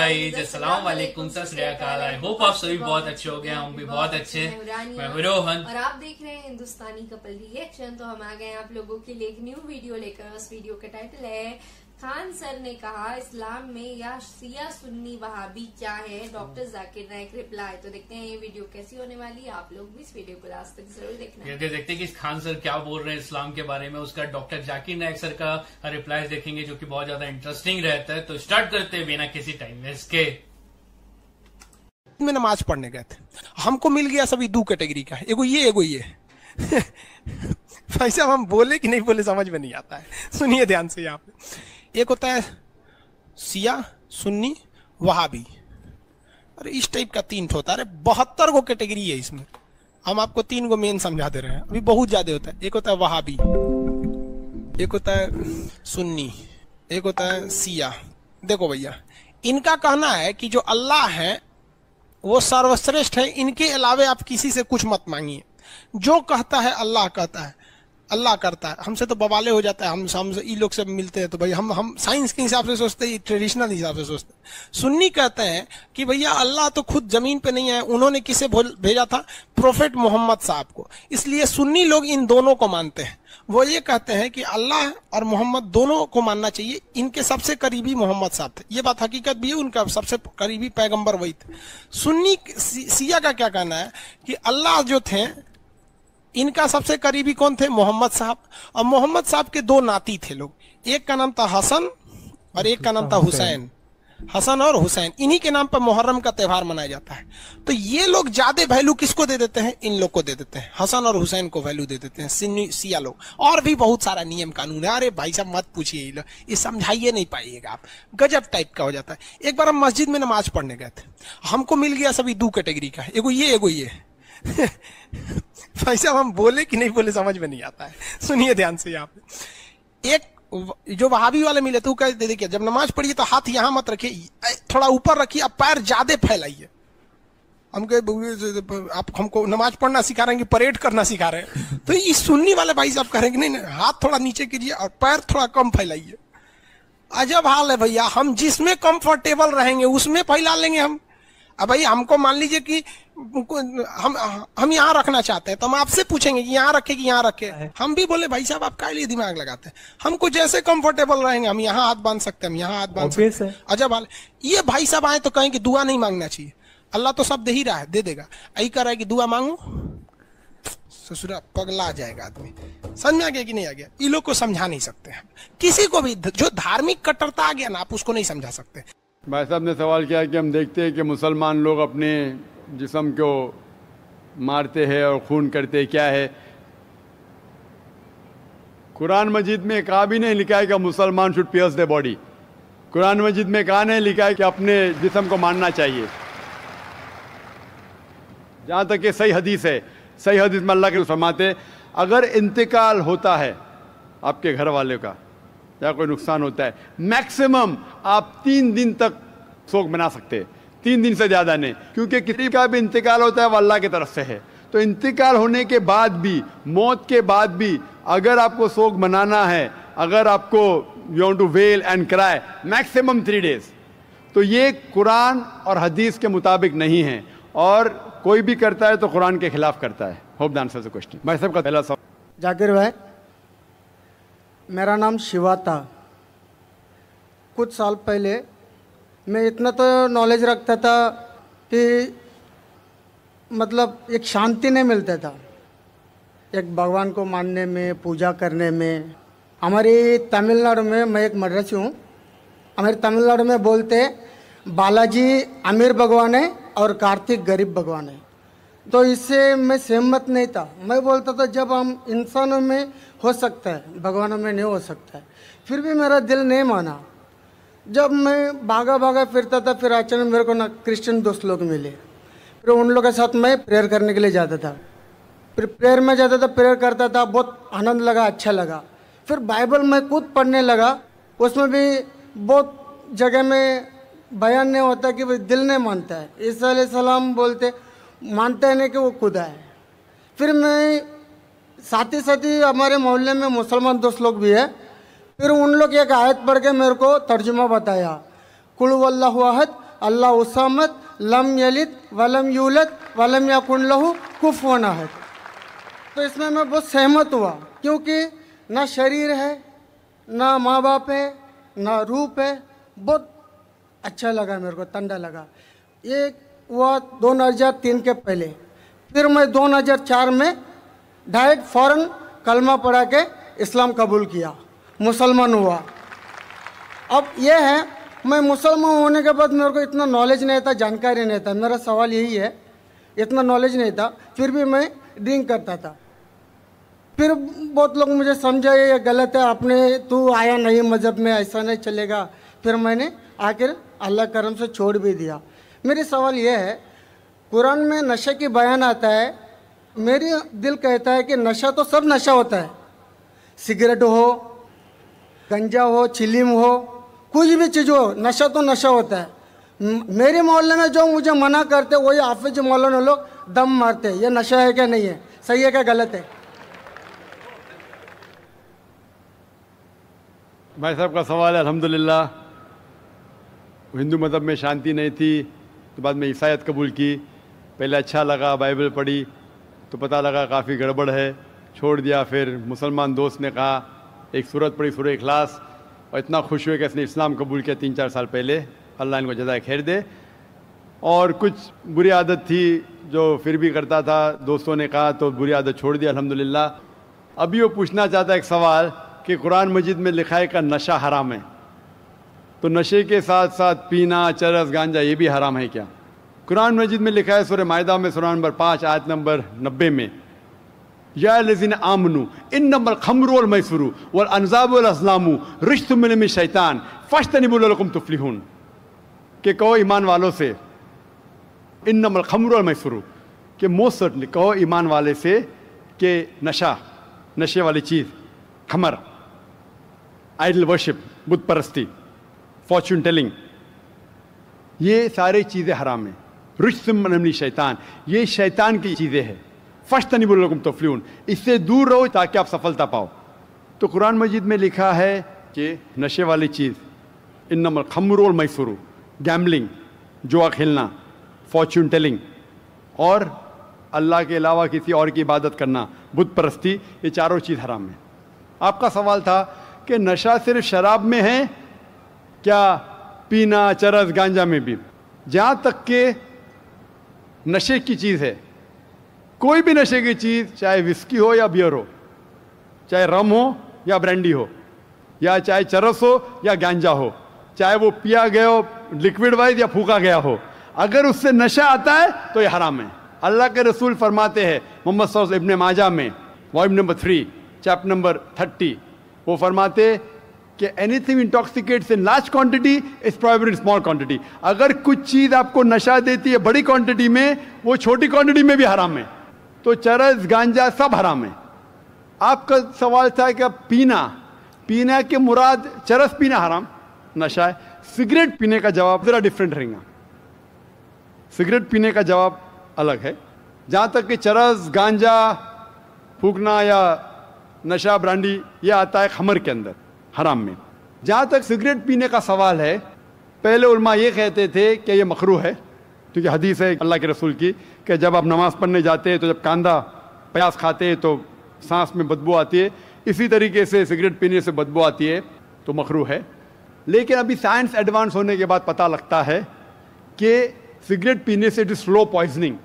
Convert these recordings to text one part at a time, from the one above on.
Guys, अस्सलाम वालेकुम, सत श्री अकाल। आई होप आप सभी बहुत अच्छे हो गए, हम भी बहुत अच्छे। मैं रोहन और आप देख रहे हैं हिंदुस्तानी कपल रिएक्शन। तो हम आ गए आप लोगों के लिए एक न्यू वीडियो लेकर। उस वीडियो का टाइटल है खान सर ने कहा इस्लाम में या शिया सुन्नी वहाबी क्या है, डॉक्टर जाकिर नाइक रिप्लाई। तो देखते हैं ये वीडियो कैसी होने वाली है। आप लोग भी इस वीडियो को लास्ट तक जरूर देखना। देखते हैं कि खान सर क्या बोल रहे हैं इस्लाम के बारे में। उसका डॉक्टर जाकिर नाइक सर का रिप्लाई देखेंगे जो कि बहुत ज्यादा इंटरेस्टिंग रहता है। तो स्टार्ट करते हैं बिना किसी टाइम वेस्ट के। में नमाज पढ़ने गए थे, हमको मिल गया सभी दो कैटेगरी का, एगो ये भाई साहब हम बोले कि नहीं बोले समझ में नहीं आता है। सुनिए ध्यान से। यहाँ पे एक होता है शिया सुन्नी वहाबी, अरे इस टाइप का तीन होता है। अरे 72 गो कैटेगरी है इसमें, हम आपको 3 गो मेन समझा दे रहे हैं, अभी बहुत ज्यादा होता है। एक होता है वहाबी, एक होता है सुन्नी, एक होता है शिया। देखो भैया, इनका कहना है कि जो अल्लाह है वो सर्वश्रेष्ठ है, इनके अलावे आप किसी से कुछ मत मांगिए। जो कहता है अल्लाह कहता है, अल्लाह करता है। हमसे तो बवाले हो जाता है, हमसे ये लोग से मिलते हैं तो भाई हम साइंस के हिसाब से सोचते हैं, ट्रेडिशनल हिसाब से सोचते हैं। सुन्नी कहते हैं कि भैया अल्लाह तो खुद जमीन पे नहीं है, उन्होंने किसे भेजा था, प्रोफेट मोहम्मद साहब को। इसलिए सुन्नी लोग इन दोनों को मानते हैं। वो ये कहते हैं कि अल्लाह और मोहम्मद दोनों को मानना चाहिए, इनके सबसे करीबी मोहम्मद साहब थे। ये बात हकीकत भी है, उनका सबसे करीबी पैगंबर वही थे। सुन्नी शिया का क्या कहना है कि अल्लाह जो थे इनका सबसे करीबी कौन थे, मोहम्मद साहब। और मोहम्मद साहब के 2 नाती थे लोग, एक का नाम था हसन और एक का नाम था हुसैन। हसन और हुसैन, इन्हीं के नाम पर मुहर्रम का त्यौहार मनाया जाता है। तो ये लोग ज्यादा वैल्यू किसको दे देते हैं, इन लोग को दे देते हैं, हसन और हुसैन को वैल्यू दे देते हैं शिया लोग। और भी बहुत सारा नियम कानून है। अरे भाई साहब मत पूछिए, ये समझाइए नहीं पाइएगा आप, गजब टाइप का हो जाता है। एक बार हम मस्जिद में नमाज पढ़ने गए थे, हमको मिल गया सभी 2 कैटेगरी का, एगो ये भाई साहब हम बोले कि नहीं बोले समझ में नहीं आता है। सुनिए ध्यान से। यहाँ पे एक जो वहाबी वाले मिले थे वो कहते देखिए, जब नमाज पढ़िए तो हाथ यहाँ मत रखिए, थोड़ा ऊपर रखिए, आप पैर ज्यादा फैलाइए। हम कहे आप हमको नमाज पढ़ना सिखा रहे हैं कि परेड करना सिखा रहे हैं? तो ये सुन्नी वाले भाई साहब कह रहे हैं कि नहीं, हाथ थोड़ा नीचे कीजिए और पैर थोड़ा कम फैलाइए। अजब हाल है भैया, हम जिसमें कंफर्टेबल रहेंगे उसमें फैला लेंगे हम। अब भाई हमको मान लीजिए कि हम यहाँ रखना चाहते हैं तो हम आपसे पूछेंगे कि यहाँ रखे कि यहाँ रखे। हम भी बोले भाई साहब आप काहे लिए दिमाग लगाते हैं, हमको जैसे कंफर्टेबल रहेंगे हम यहाँ हाथ बांध सकते हैं, हम यहाँ हाथ बांध सकते हैं। अजब हाल। ये भाई साहब आए तो कहें कि दुआ नहीं मांगना चाहिए, अल्लाह तो सब दे ही रहा है, दे देगा। यही कर रहा है कि दुआ मांगो, ससुरा पगला जाएगा आदमी। समझ में आ गया कि नहीं आ गया? ये लोग को समझा नहीं सकते हैं किसी को भी। जो धार्मिक कट्टरता आ गया ना, आप उसको नहीं समझा सकते। भाई साहब ने सवाल किया कि हम देखते हैं कि मुसलमान लोग अपने जिस्म को मारते हैं और खून करते हैं, क्या है? कुरान मजीद में कहा भी नहीं लिखा है कि मुसलमान should pierce the body. Quran Majeed में कहा नहीं लिखा है कि अपने जिस्म को मारना चाहिए। जहाँ तक ये सही हदीस है, सही हदीस में अल्लाह के फरमाते अगर इंतकाल होता है आपके घर वाले का या कोई नुकसान होता है, मैक्सिमम आप 3 दिन तक शोक मना सकते हैं, 3 दिन से ज़्यादा नहीं, क्योंकि किसी का भी इंतकाल होता है वो अल्लाह की तरफ से है। तो इंतकाल होने के बाद भी, मौत के बाद भी अगर आपको शोक मनाना है, अगर आपको you want to wail and cry, maximum 3 days. तो ये कुरान और हदीस के मुताबिक नहीं है, और कोई भी करता है तो कुरान के खिलाफ करता है। Hope the answer the question. भाई साहब का पहला सवाल। जाकिर भाई, मेरा नाम शिवा था। कुछ साल पहले मैं इतना तो नॉलेज रखता था कि मतलब एक शांति नहीं मिलता था एक भगवान को मानने में, पूजा करने में। हमारी तमिलनाडु में, मैं एक मद्रासी हूँ, हमारे तमिलनाडु में बोलते बालाजी अमीर भगवान है और कार्तिक गरीब भगवान है। तो इससे मैं सहमत नहीं था। मैं बोलता था जब हम इंसानों में हो सकता है, भगवानों में नहीं हो सकता है। फिर भी मेरा दिल नहीं माना। जब मैं भागा भागा फिरता था, फिर अचानक मेरे को ना क्रिश्चियन दोस्त लोग मिले, फिर उन लोगों के साथ मैं प्रेयर करने के लिए जाता था। फिर प्रेयर में जाता था, प्रेयर करता था, बहुत आनंद लगा, अच्छा लगा। फिर बाइबल मैं खुद पढ़ने लगा, उसमें भी बहुत जगह में बयान नहीं होता कि भाई दिल नहीं मानता है। ईसा अलैहिस्सलाम बोलते मानते हैं नहीं कि वो खुदा है। फिर मैं साथ ही हमारे मोहल्ले में मुसलमान दोस्त लोग भी है, फिर उन लोग एक आयत पढ़ के मेरे को तर्जुमा बताया, कुल वल्लाहु अहद अल्लाह उसमत लम यलिद वलम यूलद वलम यकुन लहू कुफुवन अहद। तो इसमें मैं बहुत सहमत हुआ, क्योंकि ना शरीर है, ना माँ बाप है, ना रूप है। बहुत अच्छा लगा मेरे को, ठंडा लगा। ये हुआ 2003 के पहले। फिर मैं 2004 में डायरेक्ट फ़ौरन कलमा पढ़ा के इस्लाम कबूल किया, मुसलमान हुआ। अब ये है, मैं मुसलमान होने के बाद मेरे को इतना नॉलेज नहीं था, जानकारी नहीं था। मेरा सवाल यही है, इतना नॉलेज नहीं था, फिर भी मैं ड्रिंक करता था। फिर बहुत लोग मुझे समझाए ये गलत है, आपने तू आया नहीं मज़हब में, ऐसा नहीं चलेगा। फिर मैंने आखिर अल्लाह करम से छोड़ भी दिया। मेरी सवाल ये है, कुरान में नशे की बयान आता है, मेरी दिल कहता है कि नशा तो सब नशा होता है, सिगरेट हो, गंजा हो, चिलीम हो, कुछ भी चीज़ हो, नशा तो नशा होता है। मेरे मोहल्ले में जो मुझे मना करते वही हाफिज मौलाना लोग दम मारते। ये नशा है क्या नहीं है, सही है क्या गलत है? भाई साहब का सवाल है। अल्हम्दुलिल्लाह, हिंदू मज़हब में शांति नहीं थी तो बाद में ईसाईयत कबूल की। पहले अच्छा लगा, बाइबल पढ़ी तो पता लगा काफ़ी गड़बड़ है, छोड़ दिया। फिर मुसलमान दोस्त ने कहा, एक सूरत पढ़ी, सूरह इखलास, और इतना खुश हुए कि इसने इस्लाम कबूल किया 3-4 साल पहले। अल्लाह इनको जज़ाए खैर दे। और कुछ बुरी आदत थी जो फिर भी करता था, दोस्तों ने कहा तो बुरी आदत छोड़ दिया अल्हम्दुलिल्लाह। अभी वो पूछना चाहता है एक सवाल कि कुरान मजीद में लिखा है कि नशा हराम है, तो नशे के साथ साथ पीना, चरस, गांजा ये भी हराम है क्या? कुरान मजीद में लिखा है सूरह माइदा में सूरह नंबर 5 आयत नंबर 90 में, या लज़ीना आमनू इन्नमल खम्रु वल मैसरू वल अनज़ाबु वल अज़लामु रिज्सुम मिन शैतान फज्तनिबू लअल्लकुम तुफ्लिहून, कि कहो ईमान वालों से, इन्नमल खम्रु वल मैसरू, कि मोस्ट सर्टनली कहो ईमान वाले से कि नशा, नशे वाली चीज़, खमर, आइडल वर्शिप, बुत परस्ती, फॉर्चून टेलिंग, ये सारी चीज़ें हराम हैं। रिज्सुम मिन शैतान, ये शैतान की चीज़ें हैं। फज्तनिबू लअल्लकुम तुफ्लिहून, इससे दूर रहो ताकि आप सफलता पाओ। तो कुरान मजीद में लिखा है कि नशे वाली चीज़, इन्नमल खम्रु वल मैसरू, गैम्बलिंग, जुआ खेलना, फॉर्चून टेलिंग, और अल्लाह के अलावा किसी और की इबादत करना, बुत परस्ती, ये चारों चीज़ हराम है। आपका सवाल था कि नशा सिर्फ शराब में है क्या, पीना, चरस, गांजा में भी? जहाँ तक के नशे की चीज़ है, कोई भी नशे की चीज़, चाहे विस्की हो या बियर हो, चाहे रम हो या ब्रांडी हो, या चाहे चरस हो या गांजा हो, चाहे वो पिया गया हो लिक्विड वाइज या फूका गया हो, अगर उससे नशा आता है तो ये हराम है। अल्लाह के रसूल फरमाते हैं मोहम्मद सल्लल्लाहु अलैहि वसल्लम, इब्ने माजा में वॉल्यूम नंबर 3 चैप्टर नंबर 30, वो फरमाते कि anything intoxicates in large quantity is prohibited in small quantity. अगर कुछ चीज़ आपको नशा देती है बड़ी क्वांटिटी में, वो छोटी क्वांटिटी में भी हराम है। तो चरस, गांजा सब हराम है। आपका सवाल था कि पीना के मुराद चरस पीना हराम, नशा है। सिगरेट पीने का जवाब ज़रा डिफरेंट रहेगा। सिगरेट पीने का जवाब अलग है। जहाँ तक कि चरस, गांजा फूकना या नशा, ब्रांडी, ये आता है खमर के अंदर, हराम में। जहाँ तक सिगरेट पीने का सवाल है, पहले उलमा ये कहते थे कि ये मकरूह है, क्योंकि हदीस है अल्लाह के रसूल की कि जब आप नमाज़ पढ़ने जाते हैं तो जब कांदा प्याज खाते हैं तो सांस में बदबू आती है, इसी तरीके से सिगरेट पीने से बदबू आती है, तो मकरूह है। लेकिन अभी साइंस एडवांस होने के बाद पता लगता है कि सिगरेट पीने से इट इज स्लो पॉइजनिंग,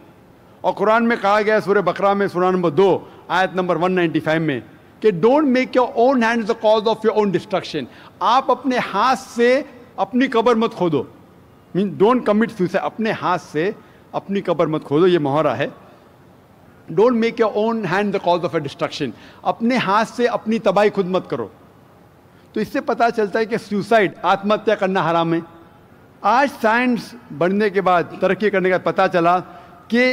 और कुरान में कहा गया है सूरह बकरा में सूरह नंबर 2 आयत नंबर 195 में कि don't make your own hands the cause of your own destruction. आप अपने हाथ से अपनी कब्र मत खोदो, मीन डोंट कमिट सुसाइड, अपने हाथ से अपनी कब्र मत खोदो, ये मुहर्रा है। Don't make your own hand the cause of A destruction, अपने हाथ से अपनी तबाही खुद मत करो। तो इससे पता चलता है कि सुसाइड, आत्महत्या करना हराम है। आज साइंस बढ़ने के बाद, तरक्की करने के बाद पता चला कि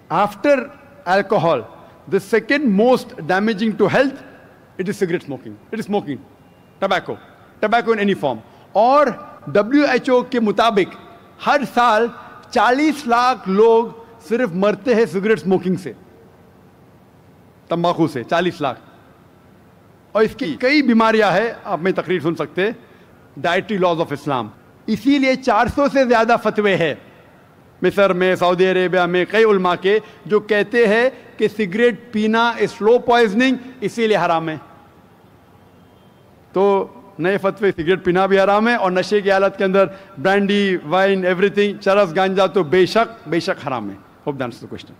after alcohol the second most damaging to health it is cigarette smoking, it is smoking tobacco in any form. और WHO के मुताबिक हर साल 40 लाख लोग सिर्फ मरते हैं सिगरेट स्मोकिंग से, तंबाकू से, 40 लाख। और इसकी कई बीमारियां हैं, आप में तकरीर सुन सकते हैं। डाइटरी लॉज ऑफ इस्लाम, इसीलिए 400 से ज्यादा फतवे हैं मिस्र में, सऊदी अरेबिया में, कई उलमा के जो कहते हैं कि सिगरेट पीना स्लो पॉइजनिंग, इसीलिए हराम है। तो नए फतवे, सिगरेट पीना भी हराम है और नशे की हालत के अंदर ब्रांडी, वाइन, एवरीथिंग, चरस, गांजा तो बेशक हराम है। Hope that answers the question.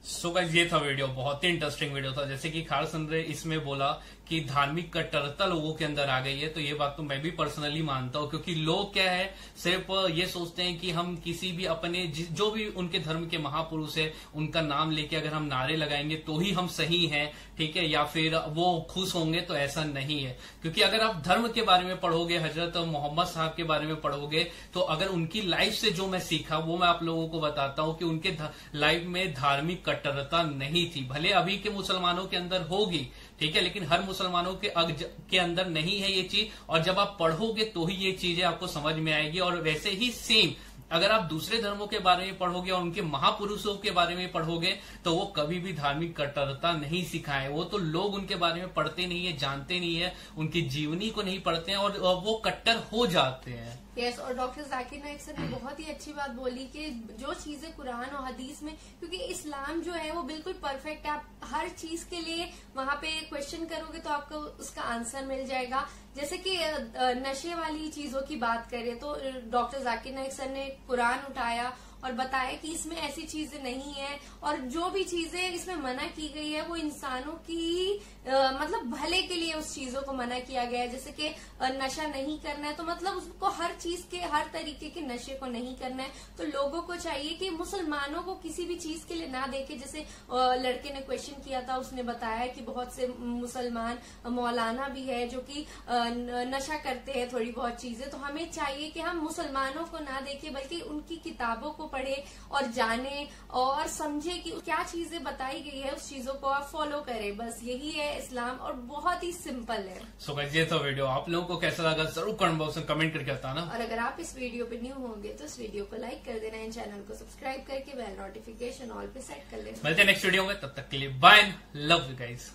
So guys, ये था वीडियो, बहुत ही इंटरेस्टिंग वीडियो था। जैसे कि खारसन ने इसमें बोला कि धार्मिक कट्टरता लोगों के अंदर आ गई है, तो ये बात तो मैं भी पर्सनली मानता हूँ, क्योंकि लोग क्या है, सिर्फ ये सोचते हैं कि हम किसी भी अपने जो भी उनके धर्म के महापुरुष है उनका नाम लेके अगर हम नारे लगाएंगे तो ही हम सही हैं, ठीक है, या फिर वो खुश होंगे, तो ऐसा नहीं है। क्योंकि अगर आप धर्म के बारे में पढ़ोगे, हजरत मोहम्मद साहब के बारे में पढ़ोगे, तो अगर उनकी लाइफ से जो मैं सीखा वो मैं आप लोगों को बताता हूँ कि उनके लाइफ में धार्मिक कट्टरता नहीं थी। भले अभी के मुसलमानों के अंदर होगी, ठीक है, लेकिन हर मुसलमानों के अंदर नहीं है ये चीज, और जब आप पढ़ोगे तो ही ये चीजें आपको समझ में आएगी। और वैसे ही सेम अगर आप दूसरे धर्मों के बारे में पढ़ोगे और उनके महापुरुषों के बारे में पढ़ोगे, तो वो कभी भी धार्मिक कट्टरता नहीं सिखाए। वो तो लोग उनके बारे में पढ़ते नहीं है, जानते नहीं है, उनकी जीवनी को नहीं पढ़ते हैं और वो कट्टर हो जाते हैं। यस, और डॉक्टर जाकिर नाइक सर ने बहुत ही अच्छी बात बोली कि जो चीजें कुरान और हदीस में, क्योंकि इस्लाम जो है वो बिल्कुल परफेक्ट है, आप हर चीज के लिए वहां पे क्वेश्चन करोगे तो आपको उसका आंसर मिल जाएगा। जैसे कि नशे वाली चीजों की बात करें तो डॉक्टर जाकिर नाइक सर ने कुरान उठाया और बताया कि इसमें ऐसी चीजें नहीं है, और जो भी चीजें इसमें मना की गई है वो इंसानों की मतलब भले के लिए उस चीजों को मना किया गया है। जैसे कि नशा नहीं करना है, तो मतलब उसको हर चीज के, हर तरीके के नशे को नहीं करना है। तो लोगों को चाहिए कि मुसलमानों को किसी भी चीज के लिए ना देखे। जैसे लड़के ने क्वेश्चन किया था, उसने बताया कि बहुत से मुसलमान मौलाना भी है जो कि नशा करते हैं थोड़ी बहुत चीजें। तो हमें चाहिए कि हम मुसलमानों को ना देखें, बल्कि उनकी किताबों को पढ़े और जाने और समझे कि क्या चीजें बताई गई है, उस चीजों को आप फॉलो करें। बस यही है इस्लाम, और बहुत ही सिंपल है। सो गाइस, ये था वीडियो, आप लोगों को कैसा लगा जरूर कमेंट बॉक्स में कमेंट करके बताना। और अगर आप इस वीडियो पे न्यू होंगे तो इस वीडियो को लाइक कर देना, इन चैनल को सब्सक्राइब करके बेल नोटिफिकेशन ऑल पे सेट कर लेना। मिलते हैं नेक्स्ट वीडियो में, तब तक के लिए बाय, लव यू गाइस।